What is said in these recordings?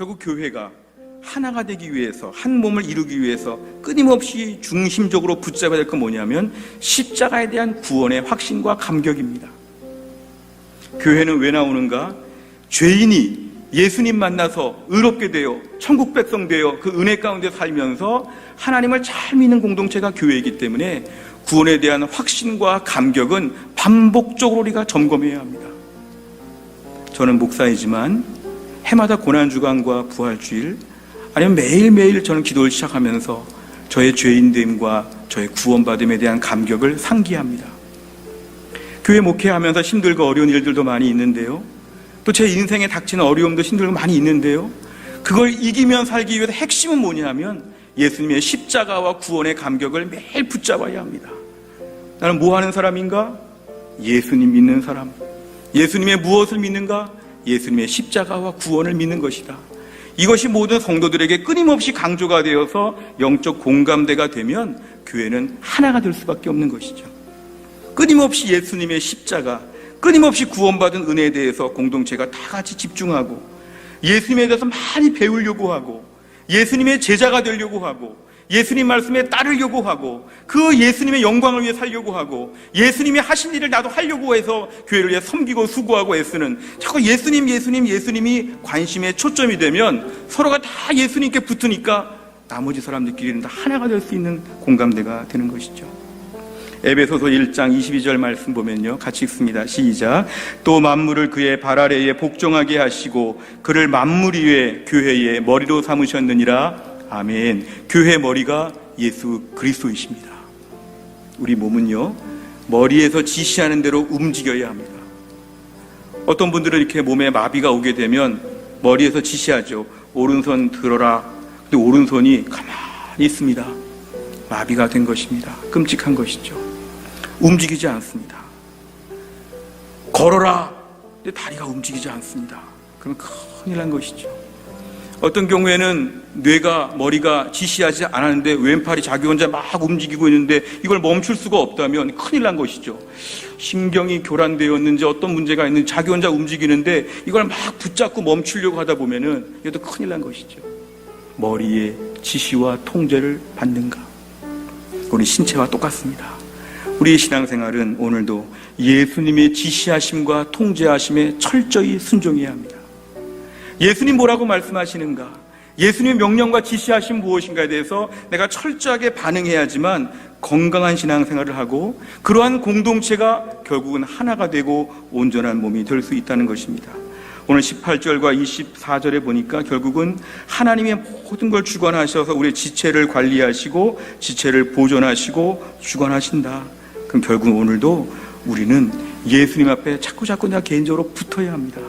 결국 교회가 하나가 되기 위해서, 한 몸을 이루기 위해서 끊임없이 중심적으로 붙잡아야 될 건 뭐냐면 십자가에 대한 구원의 확신과 감격입니다. 교회는 왜 나오는가? 죄인이 예수님 만나서 의롭게 되어 천국 백성 되어 그 은혜 가운데 살면서 하나님을 잘 믿는 공동체가 교회이기 때문에 구원에 대한 확신과 감격은 반복적으로 우리가 점검해야 합니다. 저는 목사이지만 해마다 고난주간과 부활주일, 아니면 매일매일 저는 기도를 시작하면서 저의 죄인됨과 저의 구원받음에 대한 감격을 상기합니다. 교회 목회하면서 힘들고 어려운 일들도 많이 있는데요, 또 제 인생에 닥치는 어려움도 힘들고 많이 있는데요, 그걸 이기며 살기 위해서 핵심은 뭐냐면 예수님의 십자가와 구원의 감격을 매일 붙잡아야 합니다. 나는 뭐 하는 사람인가? 예수님 믿는 사람. 예수님의 무엇을 믿는가? 예수님의 십자가와 구원을 믿는 것이다. 이것이 모든 성도들에게 끊임없이 강조가 되어서 영적 공감대가 되면 교회는 하나가 될 수밖에 없는 것이죠. 끊임없이 예수님의 십자가, 끊임없이 구원받은 은혜에 대해서 공동체가 다 같이 집중하고 예수님에 대해서 많이 배우려고 하고 예수님의 제자가 되려고 하고 예수님 말씀에 따르려고 하고 그 예수님의 영광을 위해 살려고 하고 예수님이 하신 일을 나도 하려고 해서 교회를 위해 섬기고 수고하고 애쓰는, 자꾸 예수님이 관심의 초점이 되면 서로가 다 예수님께 붙으니까 나머지 사람들끼리는 다 하나가 될 수 있는 공감대가 되는 것이죠. 에베소서 1장 22절 말씀 보면요, 같이 읽습니다. 시작. 또 만물을 그의 발 아래에 복종하게 하시고 그를 만물 위에 교회의 머리로 삼으셨느니라. 아멘. 교회 머리가 예수 그리스도이십니다. 우리 몸은요, 머리에서 지시하는 대로 움직여야 합니다. 어떤 분들은 이렇게 몸에 마비가 오게 되면 머리에서 지시하죠. 오른손 들어라. 근데 오른손이 가만히 있습니다. 마비가 된 것입니다. 끔찍한 것이죠. 움직이지 않습니다. 걸어라. 근데 다리가 움직이지 않습니다. 그럼 큰일 난 것이죠. 어떤 경우에는 뇌가, 머리가 지시하지 않았는데 왼팔이 자기 혼자 막 움직이고 있는데 이걸 멈출 수가 없다면 큰일 난 것이죠. 신경이 교란되었는지 어떤 문제가 있는지 자기 혼자 움직이는데 이걸 막 붙잡고 멈추려고 하다 보면은 이것도 큰일 난 것이죠. 머리의 지시와 통제를 받는가? 우리 신체와 똑같습니다. 우리의 신앙생활은 오늘도 예수님의 지시하심과 통제하심에 철저히 순종해야 합니다. 예수님 뭐라고 말씀하시는가? 예수님의 명령과 지시하심 무엇인가에 대해서 내가 철저하게 반응해야지만 건강한 신앙생활을 하고 그러한 공동체가 결국은 하나가 되고 온전한 몸이 될 수 있다는 것입니다. 오늘 18절과 24절에 보니까 결국은 하나님의 모든 걸 주관하셔서 우리의 지체를 관리하시고 지체를 보존하시고 주관하신다. 그럼 결국 오늘도 우리는 예수님 앞에 자꾸 내가 개인적으로 붙어야 합니다.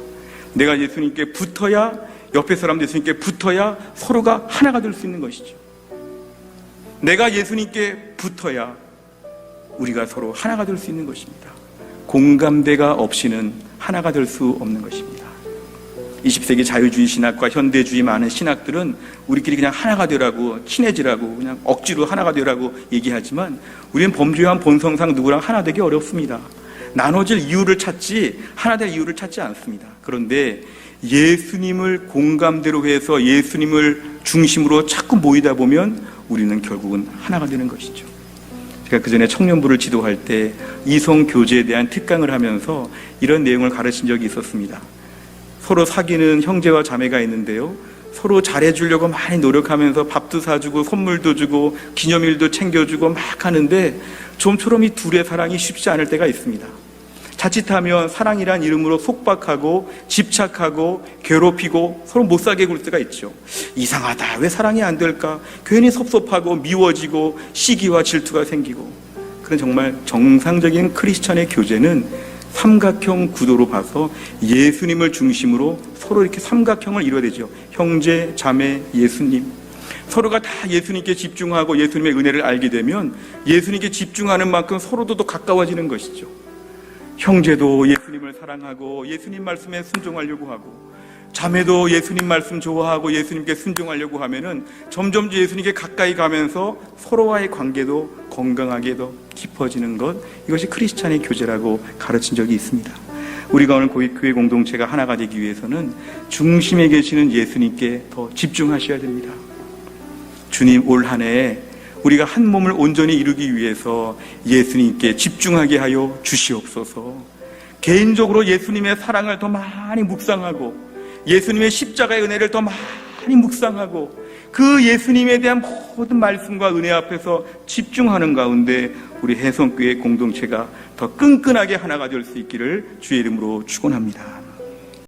내가 예수님께 붙어야, 옆에 사람도 예수님께 붙어야 서로가 하나가 될 수 있는 것이죠. 내가 예수님께 붙어야 우리가 서로 하나가 될 수 있는 것입니다. 공감대가 없이는 하나가 될 수 없는 것입니다. 20세기 자유주의 신학과 현대주의 많은 신학들은 우리끼리 그냥 하나가 되라고, 친해지라고, 그냥 억지로 하나가 되라고 얘기하지만 우리는 범죄한 본성상 누구랑 하나 되기 어렵습니다. 나눠질 이유를 찾지 하나 될 이유를 찾지 않습니다. 그런데 예수님을 공감대로 해서 예수님을 중심으로 자꾸 모이다 보면 우리는 결국은 하나가 되는 것이죠. 제가 그전에 청년부를 지도할 때 이성교제에 대한 특강을 하면서 이런 내용을 가르친 적이 있었습니다. 서로 사귀는 형제와 자매가 있는데요, 서로 잘해주려고 많이 노력하면서 밥도 사주고 선물도 주고 기념일도 챙겨주고 막 하는데 좀처럼 이 둘의 사랑이 쉽지 않을 때가 있습니다. 자칫하면 사랑이란 이름으로 속박하고 집착하고 괴롭히고 서로 못 살게 굴 때가 있죠. 이상하다, 왜 사랑이 안 될까? 괜히 섭섭하고 미워지고 시기와 질투가 생기고. 그런 정말 정상적인 크리스천의 교제는 삼각형 구도로 봐서 예수님을 중심으로 서로 이렇게 삼각형을 이루어야 되죠. 형제, 자매, 예수님. 서로가 다 예수님께 집중하고 예수님의 은혜를 알게 되면 예수님께 집중하는 만큼 서로도 더 가까워지는 것이죠. 형제도 예수님을 사랑하고 예수님 말씀에 순종하려고 하고, 자매도 예수님 말씀 좋아하고 예수님께 순종하려고 하면은 점점 예수님께 가까이 가면서 서로와의 관계도 건강하게 더 깊어지는 것, 이것이 크리스찬의 교제라고 가르친 적이 있습니다. 우리가 오늘 교회 공동체가 하나가 되기 위해서는 중심에 계시는 예수님께 더 집중하셔야 됩니다. 주님, 올 한 해 우리가 한 몸을 온전히 이루기 위해서 예수님께 집중하게 하여 주시옵소서. 개인적으로 예수님의 사랑을 더 많이 묵상하고 예수님의 십자가의 은혜를 더 많이 묵상하고 그 예수님에 대한 모든 말씀과 은혜 앞에서 집중하는 가운데 우리 해성교회 공동체가 더 끈끈하게 하나가 될 수 있기를 주의 이름으로 축원합니다.